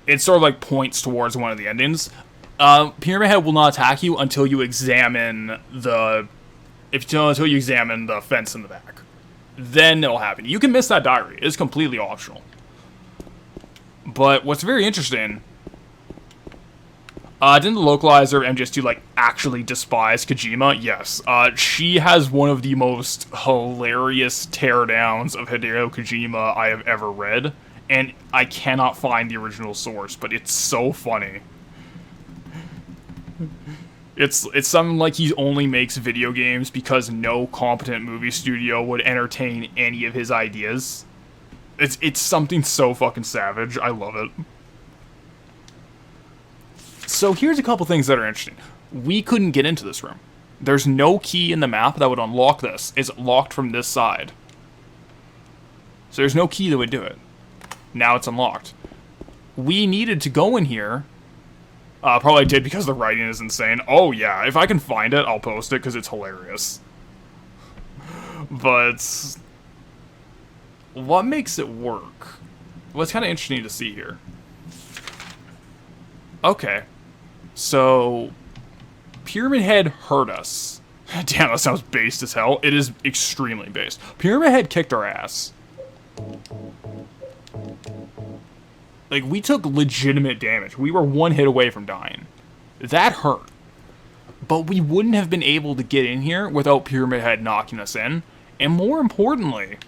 It sort of like points towards one of the endings. Pyramid Head will not attack you until you examine until you examine the fence in the back. Then it'll happen. You can miss that diary. It's completely optional. But what's very interesting, didn't the localizer MGS2 like actually despise Kojima? Yes. She has one of the most hilarious teardowns of Hideo Kojima I have ever read, and I cannot find the original source, but it's so funny. It's something like he only makes video games because no competent movie studio would entertain any of his ideas. It's something so fucking savage. I love it. So here's a couple things that are interesting. We couldn't get into this room. There's no key in the map that would unlock this. It's locked from this side. So there's no key that would do it. Now it's unlocked. We needed to go in here. Probably did because the writing is insane. Oh yeah, if I can find it, I'll post it because it's hilarious. But what makes it work what's kind of interesting to see here. Okay. So, Pyramid Head hurt us. Damn, that sounds based as hell. It is extremely based. Pyramid Head kicked our ass. Like, we took legitimate damage. We were one hit away from dying. That hurt. But we wouldn't have been able to get in here without Pyramid Head knocking us in. And more importantly,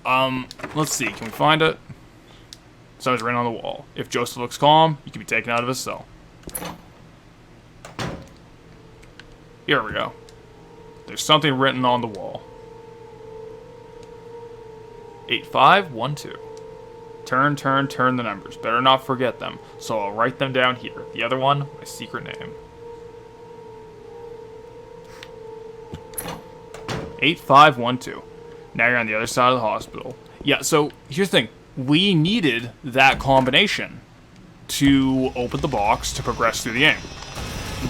let's see, can we find it? Something's written on the wall. If Joseph looks calm, he can be taken out of his cell. Here we go. There's something written on the wall. 8512. Turn the numbers. Better not forget them. So I'll write them down here. The other one, my secret name. 8512. Now you're on the other side of the hospital. Yeah, so here's the thing. We needed that combination to open the box to progress through the game.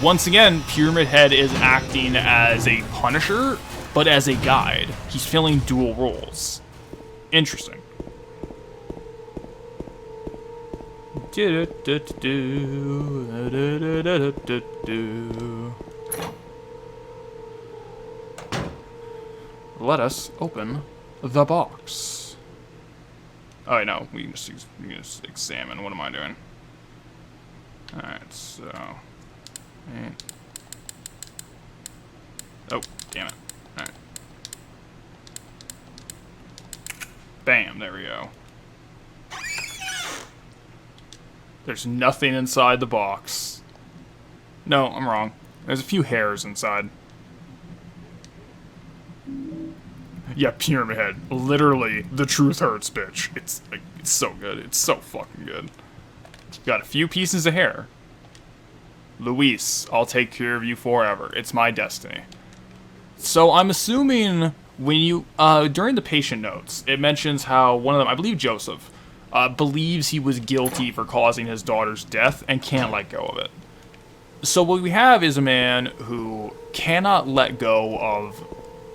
Once again, Pyramid Head is acting as a punisher, but as a guide. He's filling dual roles. Interesting. Let us open the box. Oh, wait, no. We can just examine. What am I doing? Alright, so... Okay. Oh, damn it. Alright. Bam, there we go. There's nothing inside the box. No, I'm wrong. There's a few hairs inside. Yeah, Pyramid Head. Literally, the truth hurts, bitch. It's like, it's so good. It's so fucking good. Got a few pieces of hair. Luis, I'll take care of you forever. It's my destiny. So I'm assuming when you, during the patient notes, it mentions how one of them, I believe Joseph, believes he was guilty for causing his daughter's death and can't let go of it. So what we have is a man who cannot let go of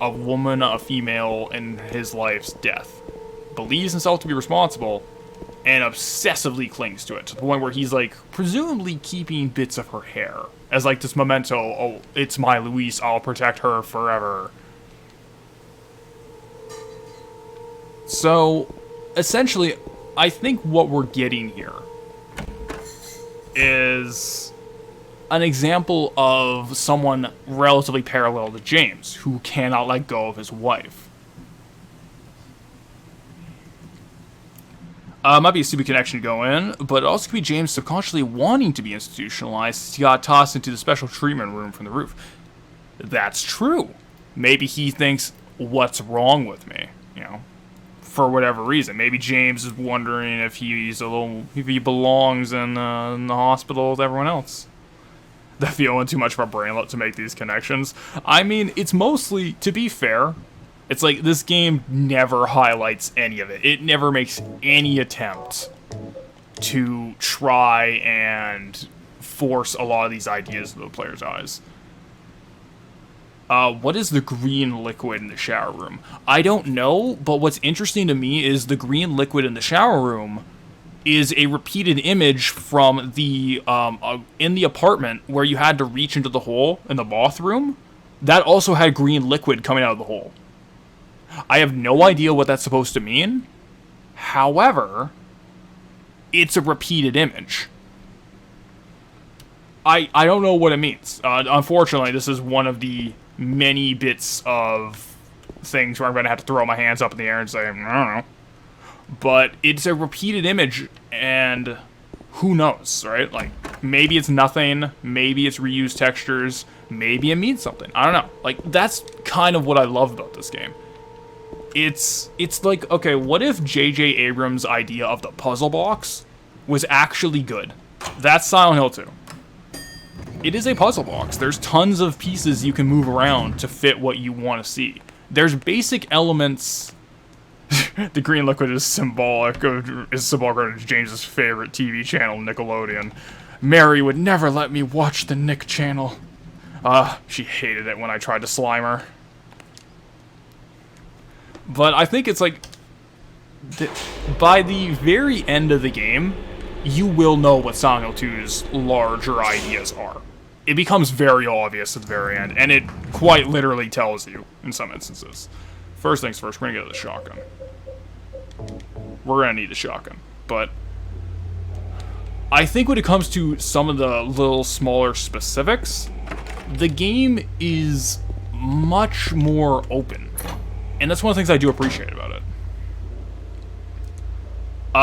a woman, a female, in his life's death. Believes himself to be responsible, and obsessively clings to it, to the point where he's, like, presumably keeping bits of her hair. As, like, this memento, oh, it's my Luis, I'll protect her forever. So, essentially, I think what we're getting here is an example of someone relatively parallel to James, who cannot let go of his wife. Might be a stupid connection to go in, but it also could be James subconsciously wanting to be institutionalized. He got tossed into the special treatment room from the roof. That's true. Maybe he thinks, what's wrong with me? You know, for whatever reason. Maybe James is wondering if if he belongs in the hospital with everyone else. They're feeling too much of a brainlet to make these connections. I mean, it's mostly, to be fair, it's like this game never highlights any of it. It never makes any attempt to try and force a lot of these ideas into the player's eyes. What is the green liquid in the shower room? I don't know, but what's interesting to me is the green liquid in the shower room is a repeated image from the, in the apartment where you had to reach into the hole in the bathroom. That also had green liquid coming out of the hole. I have no idea what that's supposed to mean. However, it's a repeated image. I don't know what it means. Unfortunately, this is one of the many bits of things where I'm going to have to throw my hands up in the air and say, I don't know. But it's a repeated image, and who knows, right? Like, maybe it's nothing, maybe it's reused textures, maybe it means something. I don't know. Like, that's kind of what I love about this game. It's like, okay, what if J.J. Abrams' idea of the puzzle box was actually good? That's Silent Hill 2. It is a puzzle box. There's tons of pieces you can move around to fit what you want to see. There's basic elements. The green liquid is symbolic of James's favorite TV channel, Nickelodeon. Mary would never let me watch the Nick channel. She hated it when I tried to slime her. But I think it's like, By the very end of the game, you will know what Silent Hill 2's larger ideas are. It becomes very obvious at the very end, and it quite literally tells you in some instances. First things first, we're gonna get the shotgun. We're gonna need a shotgun, but I think when it comes to some of the little smaller specifics, the game is much more open, and that's one of the things I do appreciate about it.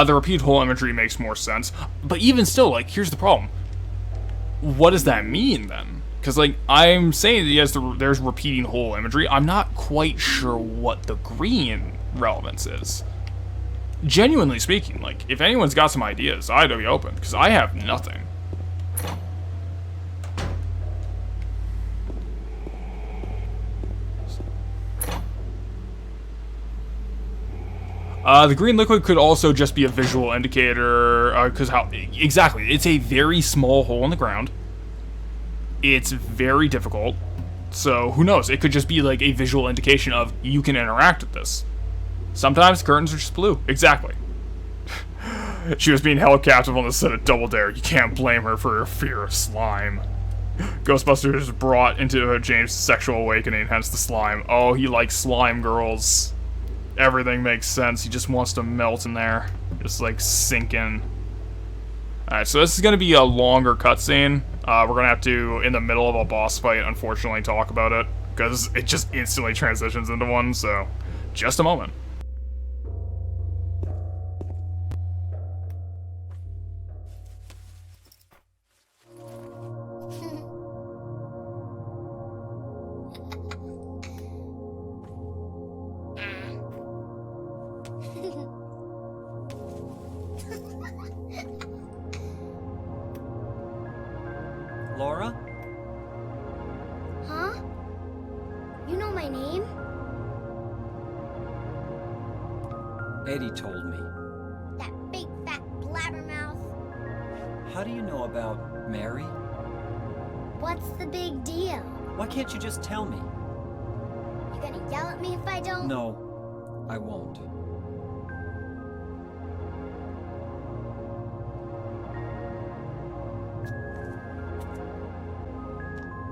The repeat hole imagery makes more sense, but even still, like, here's the problem. What does that mean, then? Because, like, I'm saying that yes, there's repeating hole imagery. I'm not quite sure what the green relevance is. Genuinely speaking, like, if anyone's got some ideas, I'd be open, because I have nothing. The green liquid could also just be a visual indicator, because exactly, it's a very small hole in the ground. It's very difficult, so who knows, it could just be like a visual indication of you can interact with this. Sometimes curtains are just blue, exactly. She was being held captive on the set of Double Dare. You can't blame her for her fear of slime. Ghostbusters brought into James' sexual awakening, hence the slime. Oh, he likes slime girls. Everything makes sense. He just wants to melt in there. Just, like, sink in. Alright, so this is going to be a longer cutscene. We're going to have to, in the middle of a boss fight, unfortunately, talk about it. Because it just instantly transitions into one, so just a moment.
Laura?
Huh? You know my name?
Eddie told me.
That big fat blabbermouth.
How do you know about Mary?
What's the big deal?
Why can't you just tell me?
You gonna yell at me if I don't?
No, I won't.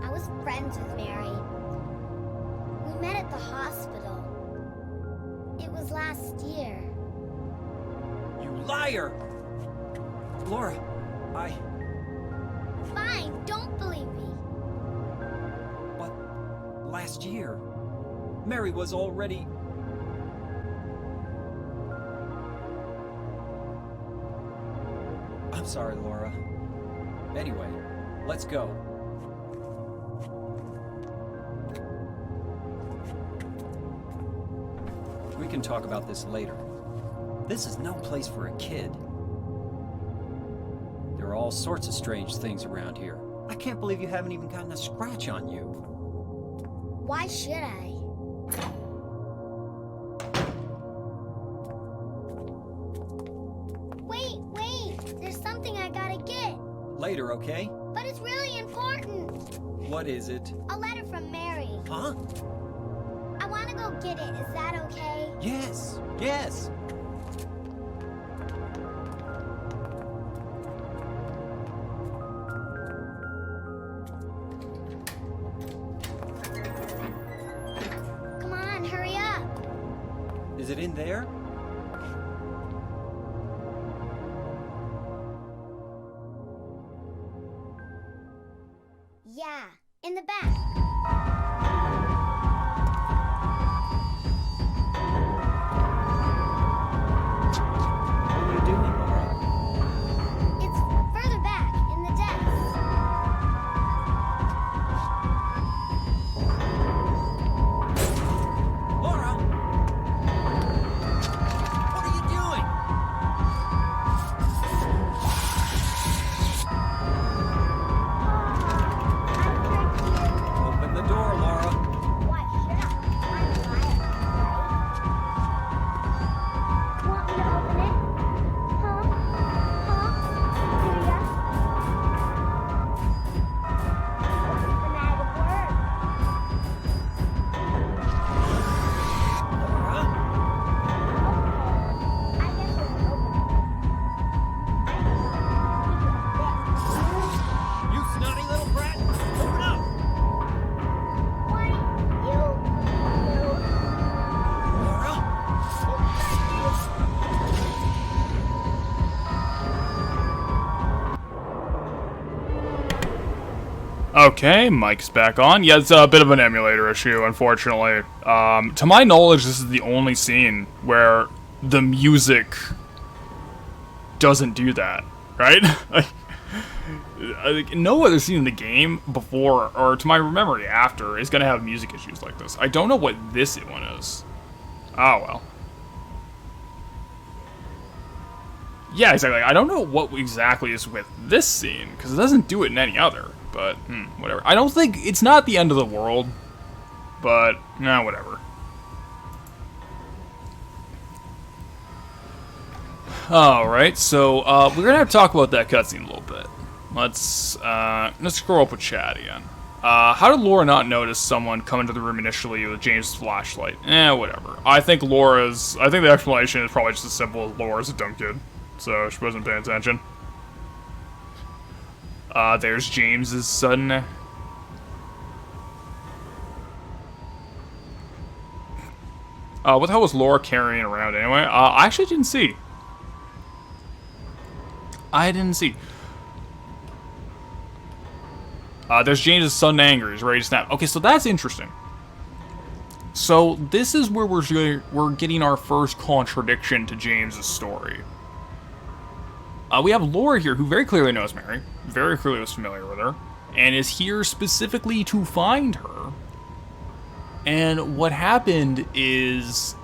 I was friends with Mary. We met at the hospital. It was last year.
You liar! Laura,
Fine, don't believe me.
But last year, Mary was already... I'm sorry, Laura. Anyway, let's go. We can talk about this later. This is no place for a kid. There are all sorts of strange things around here. I can't believe you haven't even gotten a scratch on you.
Why should I? Wait! There's something I gotta get.
Later, okay?
But it's really important.
What is it?
A letter from Mary.
Huh?
I wanna go get it. Is that okay?
Yes, yes.
Come on, hurry up.
Is it in there?
Yeah, in the back.
What are you doing, Laura?
It's further back, in the desk.
Laura!
Okay, mic's back on. Yeah, it's a bit of an emulator issue, unfortunately. To my knowledge, this is the only scene where the music doesn't do that, right? No other scene in the game before, or to my memory after, is going to have music issues like this. I don't know what this one is. Oh, well. Yeah, exactly. I don't know what exactly is with this scene, because it doesn't do it in any other. But, whatever. I don't think... It's not the end of the world. But, nah, whatever. Alright, so, we're gonna have to talk about that cutscene a little bit. Let's scroll up with chat again. How did Laura not notice someone come into the room initially with James' flashlight? Whatever. I think the explanation is probably just as simple as Laura's a dumb kid. So, she wasn't paying attention. There's James's son. What the hell was Laura carrying around anyway? I actually didn't see. There's James's son angry. He's ready to snap. Okay, so that's interesting. So this is where we're getting our first contradiction to James's story. We have Laura here, who very clearly knows Mary, very clearly was familiar with her, and is here specifically to find her. And what happened is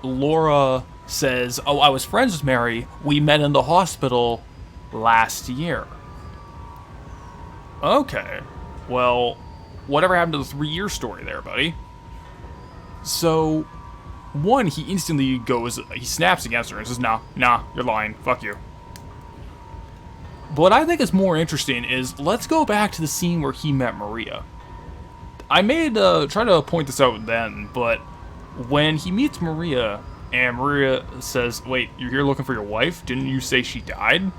Laura says, oh, I was friends with Mary. We met in the hospital last year. Okay. Well, whatever happened to the 3-year story there, buddy? So, one, he instantly he snaps against her and says, nah, you're lying. Fuck you. But what I think is more interesting is, let's go back to the scene where he met Maria. I try to point this out then, but when he meets Maria, and Maria says, wait, you're here looking for your wife? Didn't you say she died?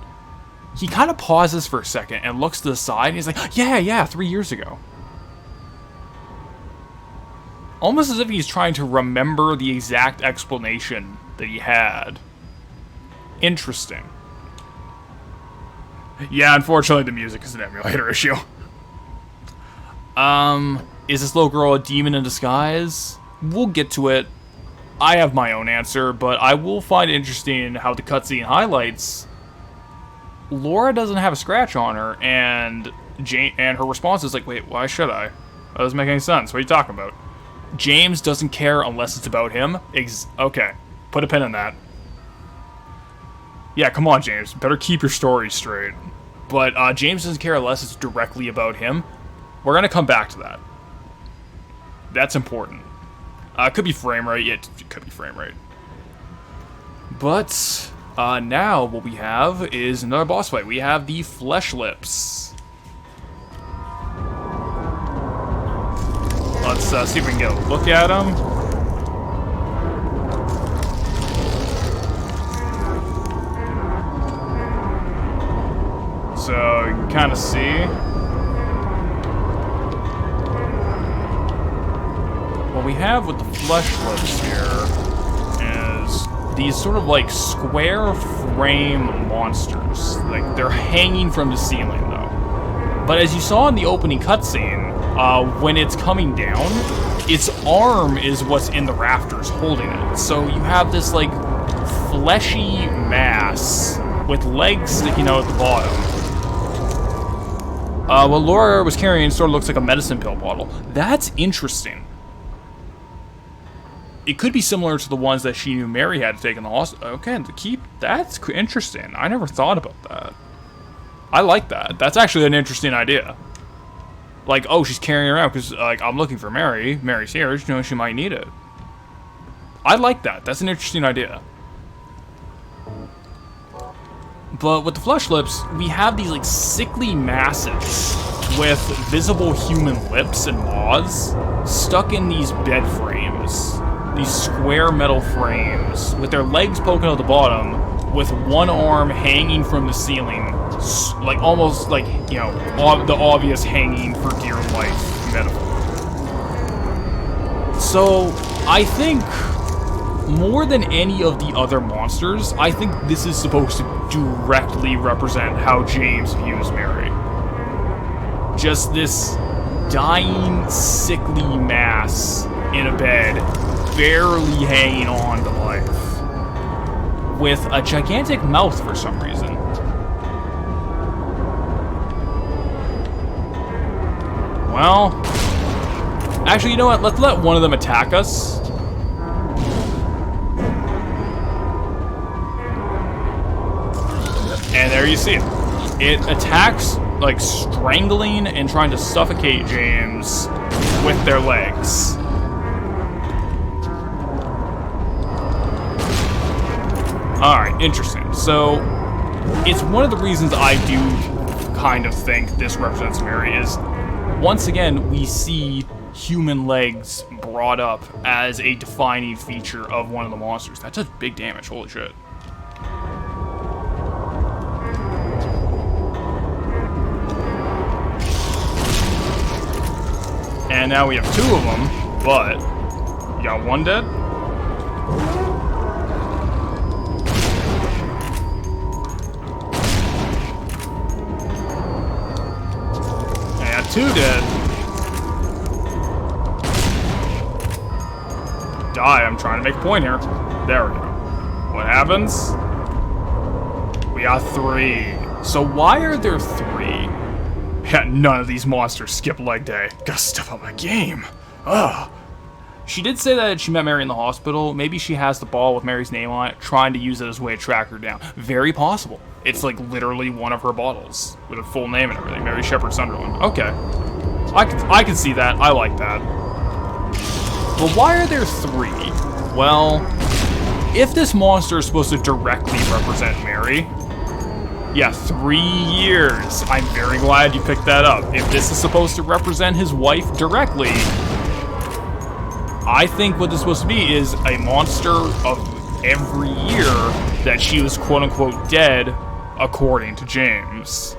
He kind of pauses for a second and looks to the side, and he's like, yeah, 3 years ago. Almost as if he's trying to remember the exact explanation that he had. Interesting. Yeah, unfortunately the music is an emulator issue. Is this little girl a demon in disguise? We'll get to it. I have my own answer, but I will find it interesting how the cutscene highlights Laura doesn't have a scratch on her, and her response is like, wait, why should I? That doesn't make any sense. What are you talking about? James doesn't care unless it's about him? Okay, put a pin in that. Yeah, come on, James. Better keep your story straight. But James doesn't care unless it's directly about him. We're going to come back to that. That's important. Could be frame rate. Yeah, it could be frame rate. But now what we have is another boss fight. We have the Flesh Lips. Let's see if we can get a look at them. So you can kind of see. What we have with the Flesh Lips here is these sort of like square frame monsters. Like they're hanging from the ceiling though. But as you saw in the opening cutscene, when it's coming down, its arm is what's in the rafters holding it. So you have this like fleshy mass with legs sticking out at the bottom. What Laura was carrying sort of looks like a medicine pill bottle. That's interesting. It could be similar to the ones that she knew Mary had to take in the hospital. Okay, that's interesting. I never thought about that. I like that. That's actually an interesting idea. Like, oh, she's carrying it around because, like, I'm looking for Mary. Mary's here. You know, she might need it. I like that. That's an interesting idea. But with the Flesh Lips, we have these, like, sickly masses with visible human lips and maws stuck in these bed frames. These square metal frames with their legs poking out the bottom, with one arm hanging from the ceiling, like almost like, you know, the obvious hanging for dear life metaphor. So I think more than any of the other monsters, I think this is supposed to directly represent how James views Mary. just this dying, sickly mass in a bed, barely hanging on to life, with a gigantic mouth for some reason. Well, actually, you know what? Let's let one of them attack us. And there you see it. It attacks, like, strangling and trying to suffocate James with their legs. Alright, interesting. So, it's one of the reasons I do kind of think this represents Mary is, once again, we see human legs brought up as a defining feature of one of the monsters. That does big damage, holy shit. And now we have 2 of them, but you got 1 dead? And 2 dead. Die, I'm trying to make a point here. There we go. What happens? We got 3. So why are there 3? Yeah, none of these monsters skip leg day. Gotta step up my game. Ugh. She did say that she met Mary in the hospital. Maybe she has the ball with Mary's name on it, trying to use it as a way to track her down. Very possible. It's like literally one of her bottles with a full name and everything. Mary Shepard Sunderland. Okay. I can see that. I like that. But why are there 3? Well, if this monster is supposed to directly represent Mary, yeah, 3 years. I'm very glad you picked that up. If this is supposed to represent his wife directly, I think what this is supposed to be is a monster of every year that she was quote-unquote dead, according to James.